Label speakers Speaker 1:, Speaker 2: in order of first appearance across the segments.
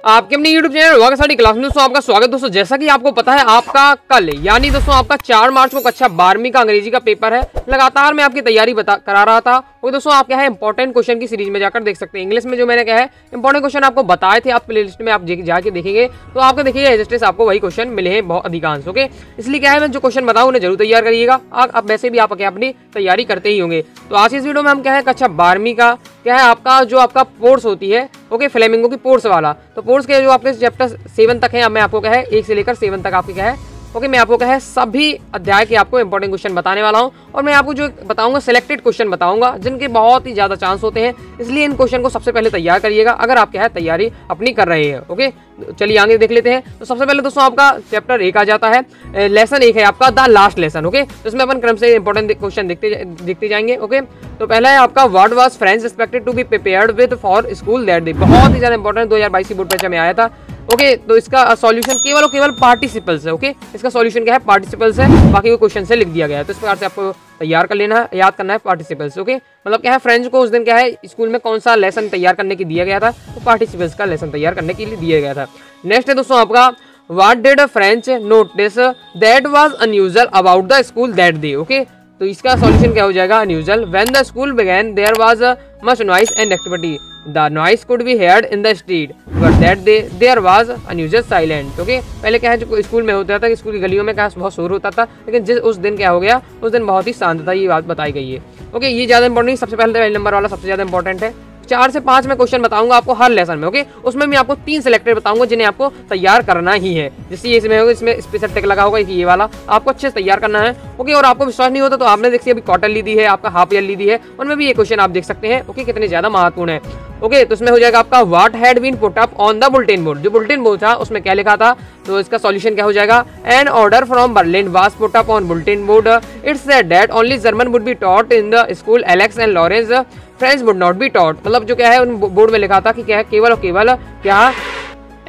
Speaker 1: आपके अपने YouTube channel वाका साड़ी क्लास में दोस्तों आपका स्वागत। दोस्तों जैसा कि आपको पता है आपका कल यानी दोस्तों आपका 4 मार्च को कक्षा 12वीं का अंग्रेजी का पेपर है। लगातार मैं आपकी तैयारी करा रहा था वो दोस्तों आप क्या है इंपॉर्टेंट क्वेश्चन की सीरीज में जाकर देख सकते हैं। इंग्लिश में जो मैंने क्या है इंपॉर्टेंट क्वेश्चन आपको बताए थे, आप प्लेलिस्ट में आप जाके देखेंगे तो आपको देखिएगा एजस्टेस आपको वही क्वेश्चन मिले हैं बहुत अधिकांश। ओके, इसलिए क्या है मैं जो क्वेश्चन बताऊँ उन्हें जरूर तैयार करिएगा। अब वैसे भी आप क्या अपनी तैयारी करते ही होंगे। तो आज इस वीडियो में हम क्या है कक्षा 12वीं का क्या है आपका जो आपका पोर्स होती है ओके फ्लेमिंगो की पोर्स वाला, तो पोर्स के जो आपके चैप्टर 7 तक है मैं आपको क्या है 1 से लेकर 7 तक आपके क्या है ओके मैं आपको क्या है सभी अध्याय के आपको इंपॉर्टेंट क्वेश्चन बताने वाला हूं। और मैं आपको जो बताऊंगा सिलेक्टेड क्वेश्चन बताऊंगा जिनके बहुत ही ज्यादा चांस होते हैं, इसलिए इन क्वेश्चन को सबसे पहले तैयार करिएगा अगर आप क्या है तैयारी अपनी कर रहे हैं। ओके, चलिए आगे देख लेते हैं। तो सबसे पहले दोस्तों आपका चैप्टर 1 आ जाता है, लेसन 1 है आपका द लास्ट लेसन। ओके, तो इसमें अपन क्रम से इंपॉर्टेंट क्वेश्चन देखते जाएंगे। ओके, तो पहला है आपका what was friends expected to be prepared with for school that day. बहुत ही ज्यादा इंपॉर्टेंट 2022 की बोर्ड परीक्षा में आया था। ओके, तो इसका सॉल्यूशन केवल और केवल पार्टिसिपल्स है। ओके, इसका सॉल्यूशन क्या है पार्टिसिपल्स है, बाकी वो क्वेश्चन से लिख दिया गया है। तो इस प्रकार से आपको तैयार कर लेना है, याद करना है पार्टिसिपल्स। ओके, मतलब क्या है फ्रेंड्स को उस दिन क्या है स्कूल में कौन सा लेसन तैयार करने की दिया गया था, तो पार्टिसिपल्स का लेसन तैयार करने के लिए दिया गया था। नेक्स्ट है दोस्तों आपका what did French notice that was unusual about the school that day. Okay, तो इसका सॉल्यूशन क्या हो जाएगा unusual when the school began there was much noise and activity, the noise could be heard in the street but that day there was unusual silent. Okay, पहले क्या है जो school में होता था कि स्कूल की गलियों में क्या बहुत शोर होता था, लेकिन उस दिन क्या हो गया उस दिन बहुत ही शांत था, ये बात बताई गई है। ओके, ये ज्यादा इंपॉर्टेंट नहीं, सबसे पहले नंबर वाला सबसे ज्यादा इंपॉर्टेंट है। 4 से 5 में क्वेश्चन बताऊंगा आपको हर लेसन में। ओके, उसमें मैं आपको 3 सिलेक्टेड बताऊंगा जिन्हें आपको तैयार करना ही है। जैसे ये इसमें होगा, इसमें स्पेशल टिक लगा होगा ये वाला आपको अच्छे से तैयार करना है। ओके, और आपको विश्वास नहीं होता तो आपने देखिए अभी क्वार्टरली दी है, आपका हाफ ईयरली दी है, उनमें भी ये क्वेश्चन आप देख सकते हैं। ओके, कितने ज्यादा महत्वपूर्ण है। ओके, तो इसमें हो जाएगा आपका what had been put up on the bulletin board. जो बुलेटिन बोर्ड था उसमें क्या लिखा था, तो इसका सॉल्यूशन क्या हो जाएगा an order from Berlin was put up on bulletin board. It's said that only German would be taught in the school Alex and Lawrence French would not be taught. मतलब जो क्या है उन बोर्ड में लिखा था कि क्या है केवल और केवल क्या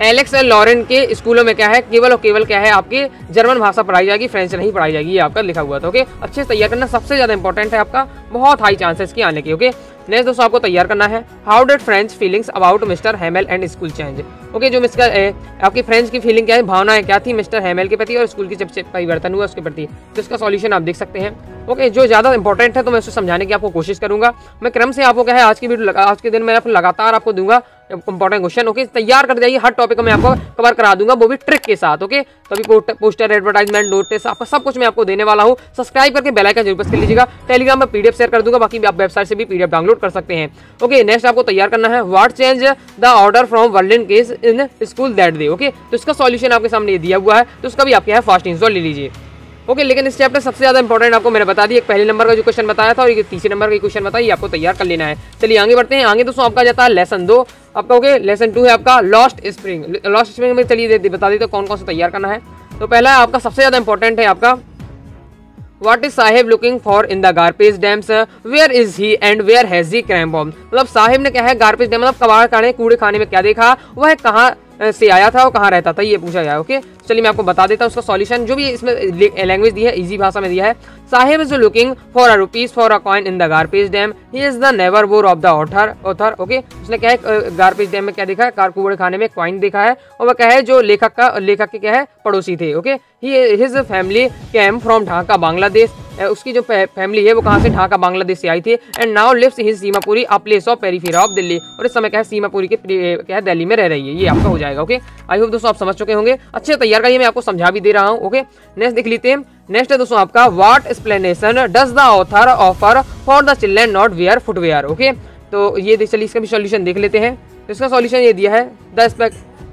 Speaker 1: एलेक्स एंड लॉरेन के स्कूलों में क्या है केवल और केवल क्या है आपकी जर्मन भाषा पढ़ाई जाएगी, फ्रेंच नहीं पढ़ाई जाएगी, ये आपका लिखा हुआ था। ओके, अच्छे से तैयार करना सबसे ज्यादा इंपॉर्टेंट है, आपका बहुत हाई चांस है इसकी आने की। ओके, नेक्स्ट दोस्तों आपको तैयार करना है how did French feelings about mister Hamel and school change. Okay, जो आपकी फ्रेंच की फीलिंग क्या है, भावनाएं क्या थी मिस्टर हेमेल के प्रति और स्कूल की जब परिवर्तन हुआ उसके प्रति, तो इसका सॉल्यूशन आप देख सकते हैं। ओके, जो ज्यादा इंपॉर्टेंट है तो मैं उसको समझाने की आपको कोशिश करूंगा। मैं क्रम से आपको क्या है आज की वीडियो आज के दिन में लगातार आपको दूंगा इंपॉर्टेंट क्वेश्चन। ओके, तैयार कर जाइए, हर टॉपिक में आपको कवर करा दूंगा, वो भी ट्रिक के साथ। ओके, तो अभी पोस्टर एडवर्टाइजमेंट नोटिस आपका सब कुछ मैं आपको देने वाला हूँ। सब्सक्राइब करके बेल आइकन जरूर प्रेस कर लीजिएगा। टेलीग्राम में पीडीएफ शेयर कर दूंगा, बाकी भी आप वेबसाइट से भी पीडीएफ डाउनलोड कर सकते हैं। ओके, नेक्स्ट आपको तैयार करना है what change the order from Berlin case in school that day. Okay, तो इसका सॉल्यूशन आपके सामने दिया हुआ है, तो उसका भी आप क्या है फास्ट इंस्टॉल ले लीजिए। ओके, लेकिन इस चैप्टर सबसे ज्यादा इंपॉर्टेंट आपको मैंने बता दी, एक पहले नंबर का जो क्वेश्चन बताया था और एक तीसरे नंबर का क्वेश्चन बताइए आपको तैयार कर लेना है। चलिए आगे बढ़ते हैं। आगे दोस्तों आपका जाता है लेसन 2 आपका। ओके, लेसन 2 है आपका लॉस्ट स्प्रिंग। लॉस्ट स्प्रिंग में चलिए बता दी तो कौन कौन सा तैयार करना है। तो पहला है आपका सबसे ज्यादा इंपॉर्टेंट है आपका What is Saheb looking for in the garbage dams, where is he and where has he cram bomb. मतलब साहिब ने क्या है गार्बेज डैम मतलब कबाड़ खाने कूड़े खाने में क्या देखा, वह कहाँ से आया था और कहाँ रहता था, ये पूछा गया। ओके, चलिए मैं आपको बता देता हूँ उसका सॉल्यूशन, जो भी इसमें लैंग्वेज दी है इजी भाषा में दिया है। Sahib is looking for a rupees for a coin in the garbage dam, he is the never bore of the author. Okay, उसने क्या है गार्बेज डैम में क्या देखा है कूड़े खाने में कॉइन देखा है, और वह क्या है जो लेखक के क्या है पड़ोसी थे। Okay, his family came from Dhaka Bangladesh, उसकी जो फैमिली है वो कहाँ से ढाका बांग्लादेश से आई थी। And now lives in Seemapuri a place of periphery of Delhi, और इस समय क्या है सीमापुरी के क्या है दिल्ली में रह रही है, ये आपका हो जाएगा। ओके, आई होप दोस्तों आप समझ चुके होंगे, अच्छे तैयार करिए, मैं आपको समझा भी दे रहा हूँ। ओके, नेक्स्ट देख लेते हैं। नेक्स्ट है दोस्तों आपका what explanation does the author offer for the children not where footwear. Okay, तो ये चलिए इसका भी सॉल्यूशन देख लेते हैं। तो इसका सॉल्यूशन ये दिया है द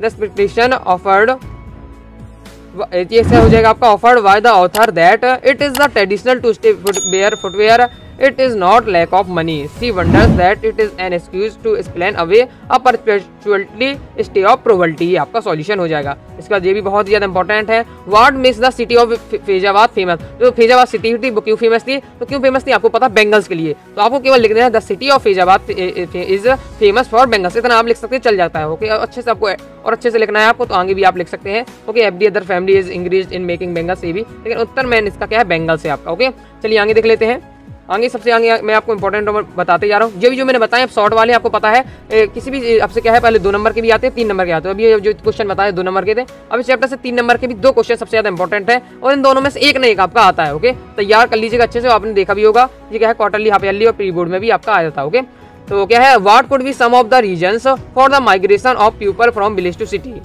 Speaker 1: एक्सपेक्टेशन ऑफर्ड, ये हो जाएगा आपका offered by the author that it is the traditional to stay wear footwear, it is not lack of money, see wonders that it is an excuse to explain away a perpetually stay of poverty, ये आपका solution हो जाएगा। इसका ये भी बहुत ज्यादा important है। What makes the city of Faizabad famous, जो फैजाबाद सिटी थी वो क्यों फेमस थी, तो क्यों फेमस थी आपको पता बेंगल्स के लिए, तो आपको केवल लिख देना है the city of Faizabad is famous for bangles, इतना आप लिख सकते हैं चल जाता है। ओके, अच्छे से आपको और अच्छे से लिखना है आपको, तो आगे भी आप लिख सकते हैं। Okay, every other family is engaged in making bangles, ये भी, लेकिन उत्तर मैन इसका क्या है बेंगल्स है आपका। ओके, चलिए आगे देख लेते हैं। आगे सबसे आगे मैं आपको इंपॉर्टेंट बताते जा रहा हूँ। जो मैंने बताया शॉर्ट वाले आपको पता है, किसी भी आपसे क्या है पहले 2 नंबर के भी आते हैं, 3 नंबर के आते हैं। अभी जो क्वेश्चन बताए 2 नंबर के थे, अभी चैप्टर से 3 नंबर के भी 2 क्वेश्चन सबसे ज्यादा इंपॉर्टेंट है और इन दोनों में से एक ना एक आपका आता है। ओके, तैयार कर लीजिएगा अच्छे से। आपने देखा भी होगा ये क्या है क्वार्टरली, हाफ ईयरली और प्री बोर्ड में भी आपका आ जाता है। ओके, तो क्या है what could be some of the reasons for the migration of people from village to city.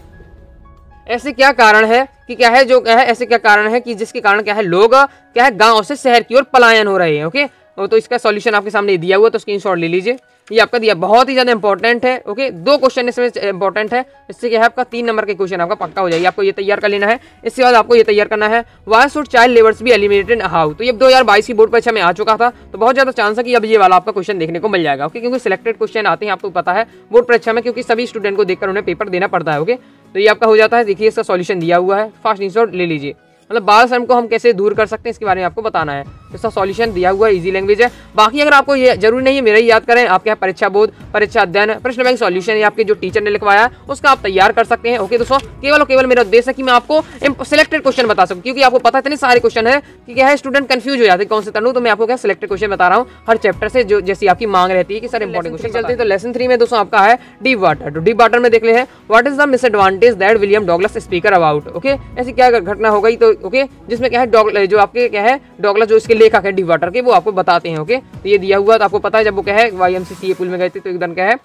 Speaker 1: ऐसे क्या कारण है कि क्या है जो क्या है ऐसे क्या कारण है कि जिसके कारण क्या है लोग क्या है गांव से शहर की ओर पलायन हो रहे हैं। ओके, तो इसका सॉल्यूशन आपके सामने दिया हुआ, तो स्क्रीनशॉट ले लीजिए। ये आपका दिया बहुत ही ज्यादा इंपॉर्टेंट है। ओके, 2 क्वेश्चन इसमें इंपॉर्टेंट है, इससे क्या है आपका 3 नंबर के क्वेश्चन आपका पक्का हो जाएगी। आपको ये तैयार कर लेना है। इसके बाद आपको ये तैयार करना है why should child labours be eliminated how. तो ये 2022 की बोर्ड परीक्षा में आ चुका था, तो बहुत ज्यादा चांस है कि अब ये वाला आपका क्वेश्चन देखने को मिल जाएगा। ओके, क्योंकि सिलेक्टेड क्वेश्चन आते हैं, आपको पता है बोर्ड परीक्षा में, क्योंकि सभी स्टूडेंट को देखकर उन्हें पेपर देना पड़ता है। ओके, तो ये आपका हो जाता है। देखिए इसका सॉल्यूशन दिया हुआ है, फास्ट स्क्रीनशॉट ले लीजिए। मतलब बाल श्रम को हम कैसे दूर कर सकते हैं इसके बारे में आपको बताना है। इसका सॉल्यूशन दिया हुआ है, इजी लैंग्वेज है। बाकी अगर आपको ये जरूरी नहीं है मेरा ही याद करें, आपके यहाँ परीक्षा बोध, परीक्षा अध्ययन, प्रश्न बैंक सॉल्यूशन आपके जो टीचर ने लिखवाया है उसका आप तैयार कर सकते हैं। ओके दोस्तों, केवल मेरा उद्देश्य है कि मैं आपको सिलेक्टेड क्वेश्चन बता सकूं, क्योंकि आपको पता है इतने सारे क्वेश्चन है कि क्या है स्टूडेंट कंफ्यूज हो जाते हैं कौन से तनु। तो मैं आपको क्या सिलेक्टेड क्वेश्चन बता रहा हूँ हर चैप्टर से, जो जैसी आपकी मांग रहती है कि सर इंपॉर्टेंट क्वेश्चन चलते हैं। तो लेसन 3 में दोस्तों आपका है डीप वाटर। तो डीप वाटर में देख ले हैं what is the misadvantage that William Douglas speaker about. Okay, ऐसी क्या घटना हो गई, तो ओके जिसमें क्या है जो आपके क्या है डॉगलस जो इसके लेखक है डीप वाटर के, वो आपको बताते हैं। ओके, तो ये दिया हुआ, तो आपको पता है जब वो क्या है YMCA पुल में गए थे तो एकदम क्या है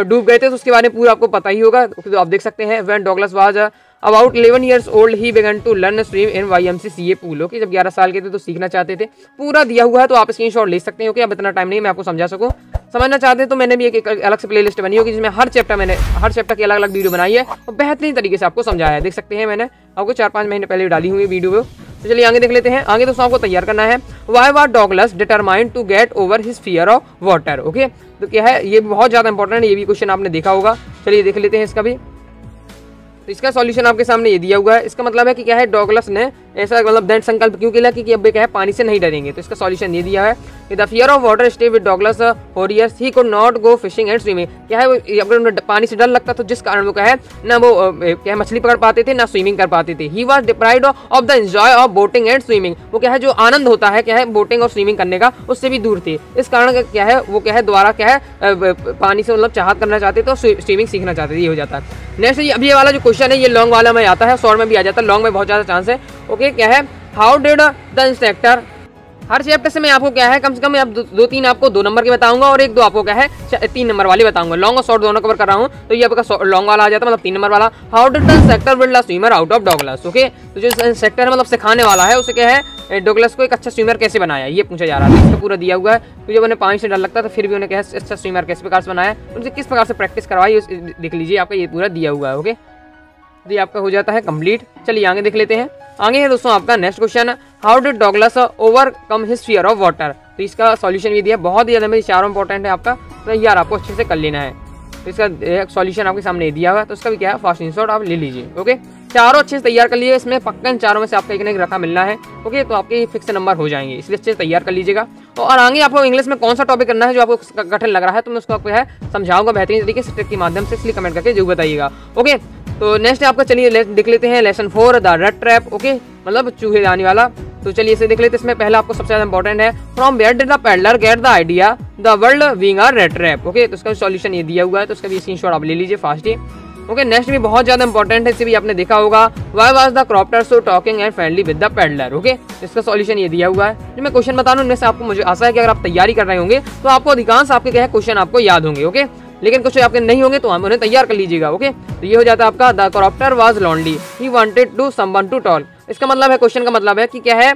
Speaker 1: डूब गए थे, तो उसके बारे में पूरा आपको पता ही होगा। तो आप देख सकते हैं when Douglas was about 11 years old he began to learn swim in YMCA pool। Okay, जब 11 साल के थे तो सीखना चाहते थे, पूरा दिया हुआ है, तो आप स्क्रीनशॉट ले सकते हैं। ओके, अब इतना टाइम नहीं मैं आपको समझा सकूं, समझना चाहते हैं तो मैंने भी एक अलग से प्लेलिस्ट बनी होगी जिसमें हर चैप्टर की अलग अलग वीडियो बनाई है और बेहतरीन तरीके से आपको समझाया है। देख सकते हैं मैंने आपको 4-5 महीने पहले डाली हुई वीडियो। तो चलिए आगे देख लेते हैं। आगे दोस्तों आपको तैयार करना है why was Douglas determined to get over his fear of water. Okay, तो क्या है ये बहुत ज्यादा इंपॉर्टेंट है, ये भी क्वेश्चन आपने देखा होगा। चलिए देख लेते हैं इसका भी। तो इसका सॉल्यूशन आपके सामने ये दिया हुआ है। इसका मतलब है कि क्या है डॉगलस ने ऐसा मतलब दृढ़ संकल्प क्यों किया कि अब क्या है पानी से नहीं डरेंगे। तो इसका सॉल्यूशन ये दिया है कि the fear of water stay with Douglas for years he could not go fishing and swimming. क्या है अगर उन्हें पानी से डर लगता तो जिस कारण वो क्या है ना वो क्या है मछली पकड़ पाते थे ना स्विमिंग कर पाते थे। He was deprived of the enjoy of boating and swimming. वो क्या है जो आनंद होता है क्या है बोटिंग और स्विमिंग करने का, उससे भी दूर थे। इस कारण क्या है वो क्या है दोबारा क्या है पानी से मतलब चाहत करना चाहते थे और स्विमिंग सीखना चाहते थे। ये हो जाता है। नेक्स्ट अब ये वाला जो क्वेश्चन है ये लॉन्ग वाला में आता है, शॉर्ट में भी आ जाता है, लॉन्ग में बहुत ज्यादा चांस है। ओके, क्या है how did the instructor. Her chapter से मैं आपको क्या है कम से कम मैं 2-3 आपको 2 नंबर के बताऊंगा और 1-2 आपको क्या है 3 नंबर वाले बताऊंगा। लॉन्ग और शॉर्ट दोनों कवर कर रहा हूं, तो ये आपका लॉन्ग वाला आ जाता है मतलब 3 नंबर वाला। How did the instructor build a swimmer out of Douglas. Okay, तो जो इंस्ट्रक्टर है मतलब सिखाने वाला है उसे क्या है डॉगलस को एक अच्छा स्विमर कैसे बनाया ये पूछा जा रहा है। इसका पूरा दिया हुआ है। तो जब उन्हें पानी से डर लगता था फिर भी उन्हें क्या है अच्छा स्विमर किस प्रकार से बनाया, उनसे किस प्रकार से प्रैक्टिस करवाई देख लीजिए, आपका ये पूरा दिया हुआ है। ओके, तो ये आपका हो जाता है कंप्लीट। चलिए आगे देख लेते हैं। आगे है दोस्तों आपका next question, how did Douglas overcome his fear of water. तो इसका सॉल्यूशन ये दिया, बहुत ही ज्यादा में चारों इंपॉर्टेंट है आपका, तो यार आपको अच्छे से कर लेना है। तो इसका सॉल्यूशन आपके सामने दिया हुआ है, तो इसका भी क्या है फास्ट स्क्रीनशॉट आप ले लीजिए। ओके, चारों अच्छे से तैयार कर लीजिए, इसमें पक्का इन चारों में से आपका एक ना एक रखा मिलना है। ओके, तो आपके फिक्स नंबर हो जाएंगे, इसलिए अच्छे से तैयार कर लीजिएगा। और आगे आपको इंग्लिश में कौन सा टॉपिक करना है जो आपको कठिन लग रहा है, तो मैं उसको आपको है समझाऊंगा बेहतरीन तरीके से के माध्यम से, इसलिए कमेंट करके जरूर बताइएगा। ओके, तो नेक्स्ट आपका चलिए देख लेते हैं lesson 4 the red trap. Okay, मतलब चूहे दानी वाला। तो चलिए इसे देख लेते हैं। इसमें पहला आपको सबसे ज्यादा इंपॉर्टेंट है from where did the peddler get the idea the world being a rat trap. Okay, तो इसका सॉल्यूशन ये दिया हुआ है, तो इसका भी स्क्रीनशॉट आप ले लीजिए फास्ट ही। ओके, नेक्स्ट भी बहुत ज्यादा इंपॉर्टेंट है, इसे भी आपने देखा होगा why was the क्रॉप्टर so talking and friendly with the peddler. Okay, इसका सॉल्यूशन ये दिया हुआ है। जो मैं क्वेश्चन बता रहा हूं उनमें से आपको मुझे आशा है कि अगर आप तैयारी कर रहे होंगे तो आपको अधिकांश आपके क्या है क्वेश्चन आपको याद होंगे। ओके, लेकिन कुछ आपके नहीं होंगे तो हम उन्हें तैयार कर लीजिएगा। ओके, तो ये हो जाता है आपका the crofter was lonely he wanted to someone to talk. इसका मतलब है क्वेश्चन का मतलब है कि क्या है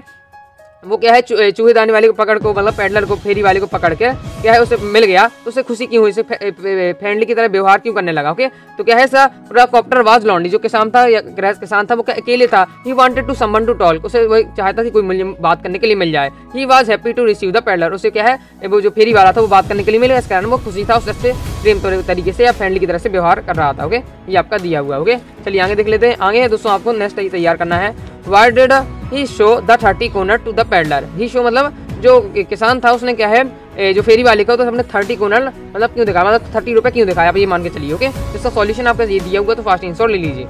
Speaker 1: वो क्या है चूहेदानी वाले को पकड़ को मतलब पेडलर को फेरी वाले को पकड़ के क्या है उसे मिल गया तो उसे खुशी क्यों हुई, उसे फ्रेंडली की तरह व्यवहार क्यों करने लगा। ओके, तो क्या है सर कॉप्टर वाज लॉन्डी जो किसान था या गृहस्थ किसान था वो अकेले था। He wanted to someone to talk, उसे वो चाहता था कि कोई बात करने के लिए मिल जाए। He was happy to receive the peddler, उसे क्या है वो जो फेरी वाला था वो बात करने के लिए मिले, इस कारण वो खुशी था, उससे प्रेम तरीके से या फ्रेंडली की तरह से व्यवहार कर रहा था। ओके, ये आपका दिया हुआ है। ओके, चलिए आगे देख लेते हैं। आगे है दोस्तों आपको नेक्स्ट तैयार करना है why did he show the 30 kroner to the peddler. He show मतलब जो किसान था उसने क्या है जो फेरी वाले का तो हमने 30 कोनर मतलब क्यों दिखाया, मतलब 30 रुपए क्यों दिखाया, आप ये मान के चलिए। ओके, इसका सॉल्यूशन आपका ये दिया हुआ तो फास्ट आंसर ले लीजिए।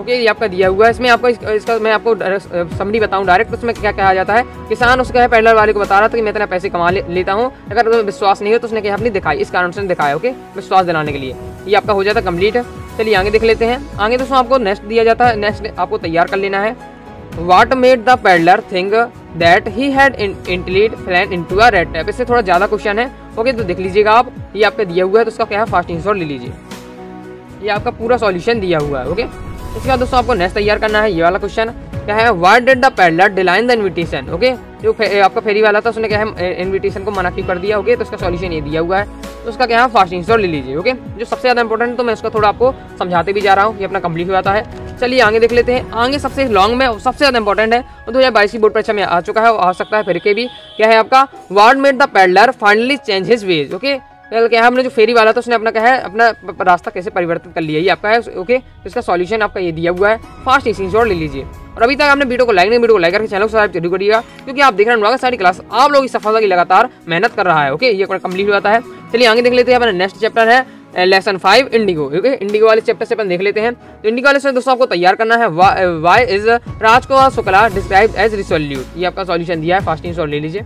Speaker 1: ओके, ये आपका दिया हुआ है। इसमें आपको इसका मैं आपको समरी बताऊं डायरेक्ट, तो उसमें क्या कहा जाता है, किसान उसका है पैडलर वाले को बता रहा था कि मैं इतना पैसे कमा लेता हूँ, अगर तुम्हें विश्वास नहीं हो तो उसने क्या अपनी दिखाई, इस कारण से दिखाया, ओके, विश्वास दिलाने के लिए। ये आपका हो जाता है कंप्लीट। चलिए आगे देख लेते हैं। आगे दोस्तों आपको नेक्स्ट दिया जाता है, नेक्स्ट आपको तैयार कर लेना है। What made the peddler think that he had indeed fallen into a red trap? इससे थोड़ा ज्यादा क्वेश्चन है, ओके, तो देख लीजिएगा आप। ये आपका दिया हुआ है, तो उसका क्या है फास्ट आंसर ले लीजिए। ये आपका पूरा सॉल्यूशन दिया हुआ है, ओके। इसके बाद दोस्तों आपको नेक्स्ट तैयार करना है। ये वाला क्वेश्चन क्या है, why did the peddler decline the invitation, okay. जो आपका फेरी वाला था उसने क्या है इनविटेशन को मना क्यों कर दिया, ओके, तो उसका सॉल्यूशन ये दिया हुआ है, तो उसका क्या है फास्ट आंसर ले लीजिए, ओके। जो सबसे ज्यादा इंपॉर्टेंट है, तो मैं इसका थोड़ा आपको समझाते भी जा रहा हूँ, ये अपना कंप्लीट हो जाता है। चलिए आगे देख लेते हैं। आगे सबसे लॉन्ग में सबसे ज्यादा इंपॉर्टेंट है, 2022 की बोर्ड परीक्षा में आ चुका है, आ सकता है फिर के भी। क्या है आपका, what made the peddler finally change his veg, okay. क्या है, हमने जो फेरी वाला था उसने अपना क्या है अपना रास्ता कैसे परिवर्तित कर लिया, ये आपका है, ओके। इसका सॉल्यूशन आपका ये दिया हुआ है, फास्ट स्क्रीनशॉट ले लीजिए। और अभी तक आपने वीडियो को लाइक करके चैनल को सब्सक्राइब जरूर करिएगा, क्योंकि आप देख रहे हैं अनुराग सारी क्लास आप लोग की सफलता की लगातार मेहनत कर रहा है, ओके। ये कंप्लीट हो जाता है। चलिए आगे देख लेते हैं। अपना नेक्स्ट चैप्टर है लेसन 5 इंडिगो, ओके। इंडिगो वाले चैप्टर से अपन देख लेते हैं। तो इंडिगो वाले से दोस्तों आपको तैयार करना है, why is Rajkumar Shukla described as resolute, ये आपका सॉल्यूशन दिया है, फास्ट आंसर ले लीजिए।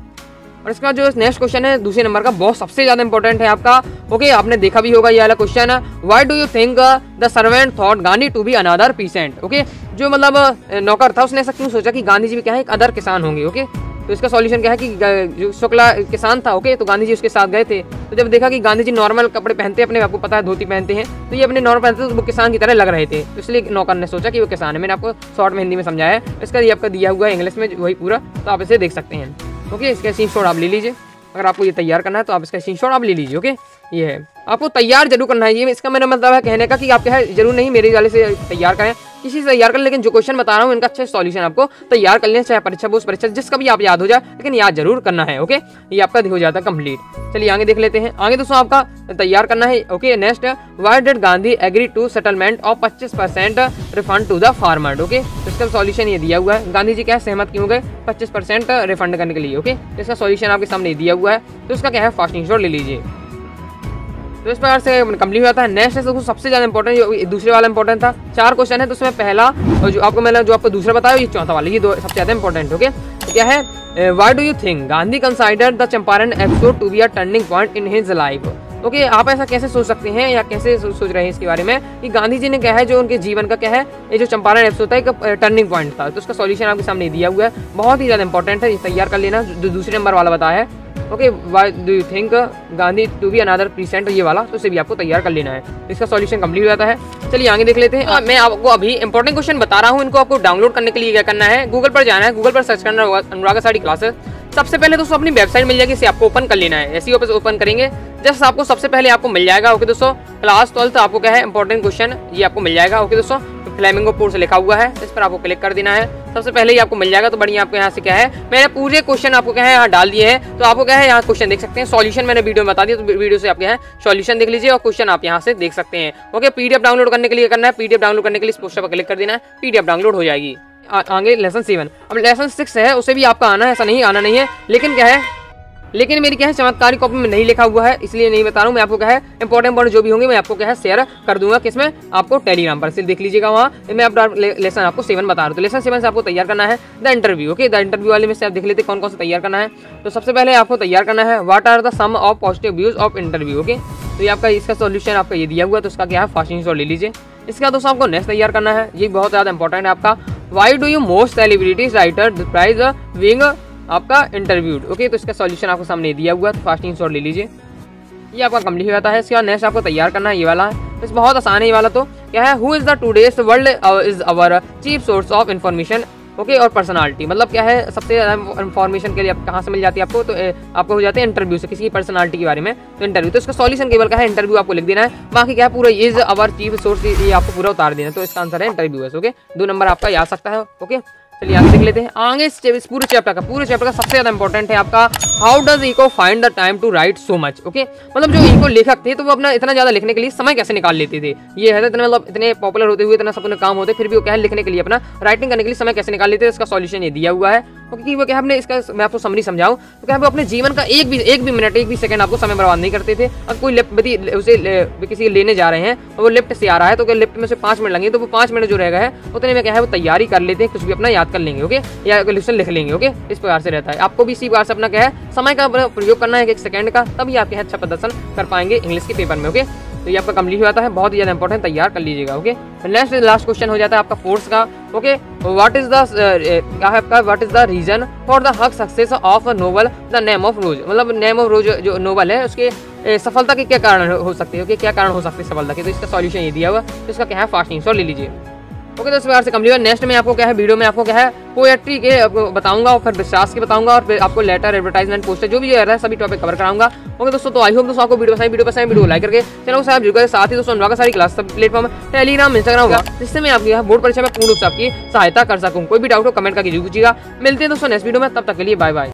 Speaker 1: और इसका जो नेक्स्ट क्वेश्चन है दूसरे नंबर का, बहुत सबसे ज्यादा इंपॉर्टेंट है आपका, ओके। आपने देखा भी होगा ये वाला क्वेश्चन है, why do you think the servant thought Gandhi to be another peasant, okay. जो मतलब नौकर था उसने ऐसा क्यों सोचा कि गांधी जी भी क्या है एक अदर किसान होंगे, ओके। तो इसका सॉल्यूशन क्या है कि जो शुक्ला किसान था, ओके, तो गांधी जी उसके साथ गए थे, तो जब देखा कि गांधी जी नॉर्मल कपड़े पहनते हैं, अपने आपको पता है धोती पहनते हैं, तो ये अपने नॉर्मल पहनते तो वो किसान की तरह लग रहे थे, तो इसलिए नौकर ने सोचा कि वो किसान है। मैंने आपको शॉर्ट में हिंदी में समझाया है, इसका ये आपका दिया हुआ है इंग्लिश में वही पूरा, तो आप इसे देख सकते हैं, ओके। इसका स्क्रीनशॉट आप ले लीजिए, अगर आपको ये तैयार करना है तो आप इसका स्क्रीनशॉट आप ले लीजिए, ओके। ये है, आपको तैयार जरूर करना है, ये इसका मेरा मतलब है कहने का कि आप क्या है जरूर नहीं मेरे वाले से तैयार करें, किसी से तैयार कर, लेकिन जो क्वेश्चन बता रहा हूँ इनका अच्छा सॉल्यूशन आपको तैयार कर लें, चाहे परीक्षा बोर्ड परीक्षा जिसका भी आप याद हो जाए, लेकिन याद जरूर करना है, ओके। ये आपका हो जाता है कंप्लीट। चलिए आगे देख लेते हैं। आगे दोस्तों आपका तैयार करना है, okay. Next, why did Gandhi agree to settlement of 25% refund to the farmer, okay. इसका सॉल्यूशन ये दिया हुआ है, गांधी जी क्या है सहमत क्यों गए 25% रिफंड करने के लिए, ओके। इसका सॉल्यूशन आपके सामने दिया हुआ है, तो इसका क्या है फास्ट आंसर ले लीजिए। तो इस प्रकार से कंप्लीट होता है। नेक्स्ट है सबसे ज्यादा इंपॉर्टेंट, दूसरे वाला इंपॉर्टेंट था, 4 क्वेश्चन है, तो उसमें पहला और जो आपको मैंने जो आपको दूसरा बताया ये चौथा वाला, ये दो सबसे ज्यादा इंपॉर्टेंट, ओके। तो क्या है, why do you think Gandhi considered the Champaran episode to be a turning point in his life, okay. आप ऐसा कैसे सोच सकते हैं या कैसे सोच रहे हैं इसके बारे में कि गांधी जी ने क्या है जो उनके जीवन का क्या है ये जो चंपारण एपिसोड था एक टर्निंग पॉइंट था, तो उसका सॉल्यूशन आपके सामने दिया हुआ है, बहुत ही ज्यादा इंपॉर्टेंट है, तैयार कर लेना। जो दूसरे नंबर वाला बताया है, okay, why do you think Gandhi to be another peasant, ये वाला, तो इसे भी आपको तैयार कर लेना है, इसका सॉल्यूशन कंप्लीट हो जाता है। चलिए आगे देख लेते हैं। मैं आपको अभी इंपॉर्टेंट क्वेश्चन बता रहा हूँ, इनको आपको डाउनलोड करने के लिए क्या करना है, गूगल पर जाना है, गूगल पर सर्च करना होगा अनुराग साड़ी क्लासेस। सबसे पहले दोस्तों अपनी वेबसाइट मिल जाएगी, इसे आपको ओपन कर लेना है, ऐसे ही ओपन करेंगे जस्ट आपको सबसे पहले आपको मिल जाएगा, ओके दोस्तों, क्लास 12 आपको क्या है इंपॉर्टेंट क्वेश्चन ये आपको मिल जाएगा, ओके दोस्तों। फ्लेमिंगो पोर्ट से लिखा हुआ है, इस पर आपको क्लिक कर देना है, सबसे पहले ही आपको मिल जाएगा। तो बढ़िया आपको यहाँ से क्या है मैंने पूरे क्वेश्चन आपको क्या है यहाँ डाल दिए हैं, तो आपको क्या है यहाँ क्वेश्चन देख सकते हैं, सॉल्यूशन मैंने वीडियो में बता दिया, तो वीडियो से आप क्या है सॉल्यूशन देख लीजिए और क्वेश्चन आप यहाँ से देख सकते हैं, ओके। पीडीएफ डाउनलोड करने के लिए करना है, पीडीएफ डाउनलोड करने के लिए इस पोस्टर पर क्लिक कर देना है, पीडीएफ डाउनलोड हो जाएगी। आगे लेसन 7, अब लेसन 6 है, उसे भी आपका आना है, ऐसा नहीं आना नहीं है, लेकिन क्या है लेकिन मेरी क्या है चमत्कारी कॉपी में नहीं लिखा हुआ है, इसलिए नहीं बता रहा हूँ। मैं आपको क्या है इंपॉर्टेंट जो भी होंगे मैं आपको क्या है शेयर कर दूंगा, किसमें आपको टेलीग्राम पर, सिर्फ देख लीजिएगा वहाँ। मैं आप लेसन आपको 7 बता रहा हूँ, तो लेसन 7 से आपको तैयार करना है the interview, okay. The interview वाले में से आप देख लेते कौन कौन सा तैयार करना है। तो सबसे पहले आपको तैयार करना है what are the some of positive views of interview, okay. तो ये आपका इसका सॉल्यूशन आपका ये दिया हुआ है, तो उसका क्या है फास्ट आंसर ले लीजिए। इसके बाद दोस्तों आपको नेक्स्ट तैयार करना है, ये बहुत ज्यादा इंपॉर्टेंट है आपका, why do you most celebrities writer prize being आपका इंटरव्यूड, ओके। तो इसका सॉल्यूशन आपको सामने दिया हुआ है, तो फास्ट आंसर ले लीजिए, ये आपका कंप्लीट हो जाता है। इसके बाद नेक्स्ट आपको तैयार करना है ये वाला है, तो बहुत आसान है ये वाला। तो क्या है, who is the today's world is our chief source of information, okay. और पर्सनालिटी मतलब क्या है सबसे ज्यादा इन्फॉर्मेशन के लिए कहाँ से मिल जाती है आपको, तो आपको हो जाते हैं इंटरव्यू से, किसी की पर्सनालिटी के बारे में, तो इंटरव्यू। तो इसका सॉल्यूशन केवल क्या है इंटरव्यू आपको लिख देना है, बाकी क्या है पूरा इज अवर चीफ सोर्स ये आपको पूरा उतार देना है, तो इसका आंसर है इंटरव्यू, ओके। 2 नंबर आपका आ सकता है, ओके। चलिए आगे देख लेते हैं। आगे इस पूरे चैप्टर का सबसे ज्यादा इंपॉर्टेंट है आपका how does Eco find the time to write so much, okay. मतलब जो इको लेखक थे तो वो अपना इतना ज्यादा लिखने के लिए समय कैसे निकाल लेते थे, ये है इतने मतलब इतने पॉपुलर होते हुए इतना सब काम होते फिर भी वो क्या है लिखने के लिए अपना राइटिंग करने के लिए समय कैसे निकाल लेते थे, इसका सॉल्यूशन ये दिया हुआ है, क्योंकि वो क्या है, हमने इसका मैं आपको समरी समझाऊं तो क्या है, वो अपने जीवन का एक भी मिनट एक भी सेकंड आपको समय बर्बाद नहीं करते थे। अगर कोई लिफ्ट उसे किसी लेने जा रहे हैं और वो लिफ्ट से आ रहा है तो लिफ्ट में से 5 मिनट लगेंगे, तो वो 5 मिनट जो रहेगा है उतने में क्या है वो तैयारी कर लेते हैं, कुछ भी अपना याद कर लेंगे, ओके, या क्वेश्चन लिख लेंगे, ओके। इस प्रकार से रहता है। आपको भी इसी प्रकार से अपना क्या है समय का प्रयोग करना है, एक सेकंड का, तभी आप क्या है अच्छा प्रदर्शन कर पाएंगे इंग्लिश के पेपर में, ओके। तो ये आपका कंप्लीट हो जाता है, बहुत ही ज्यादा इंपॉर्टेंट, तैयार कर लीजिएगा, ओके। नेक्स्ट लास्ट क्वेश्चन हो जाता है आपका फोर्स का, okay. What is the reason for the success of novel the name of rose, मतलब नेम ऑफ रोज जो नोवेल है उसके सफलता के क्या कारण हो सकते हैं, ओके, क्या कारण हो सकते हैं सफलता के, तो इसका सॉल्यूशन ये दिया हुआ, तो इसका क्या है फास्ट आंसर ले लीजिए, ओके। तो इस प्रकार से कंप्लीट है। नेक्स्ट में आपको क्या है वीडियो में आपको क्या है पोएट्री के बताऊंगा और फिर विश्वास के बताऊंगा और फिर आपको लेटर, एडवर्टाइजमेंट, पोस्टर जो भी है सभी टॉपिक कवर कराऊंगा, ओके दोस्तों। तो आई होप दोस्तों आपको वीडियो पसंद लाइक करके चैनल को सब्सक्राइब करें। साथ ही दोस्तों अनुराग सारी क्लास सब प्लेटफॉर्म टेलीग्राम, इंस्टाग्राम होगा, जिससे मैं आपकी बोर्ड परीक्षा में पूर्ण रूप से आपकी सहायता कर सकूँ। कोई भी डाउट हो कमेंट करके जरूर पूछिएगा। मिलते हैं दोस्तों नेक्स्ट वीडियो में, तब तक के लिए बाय बाय।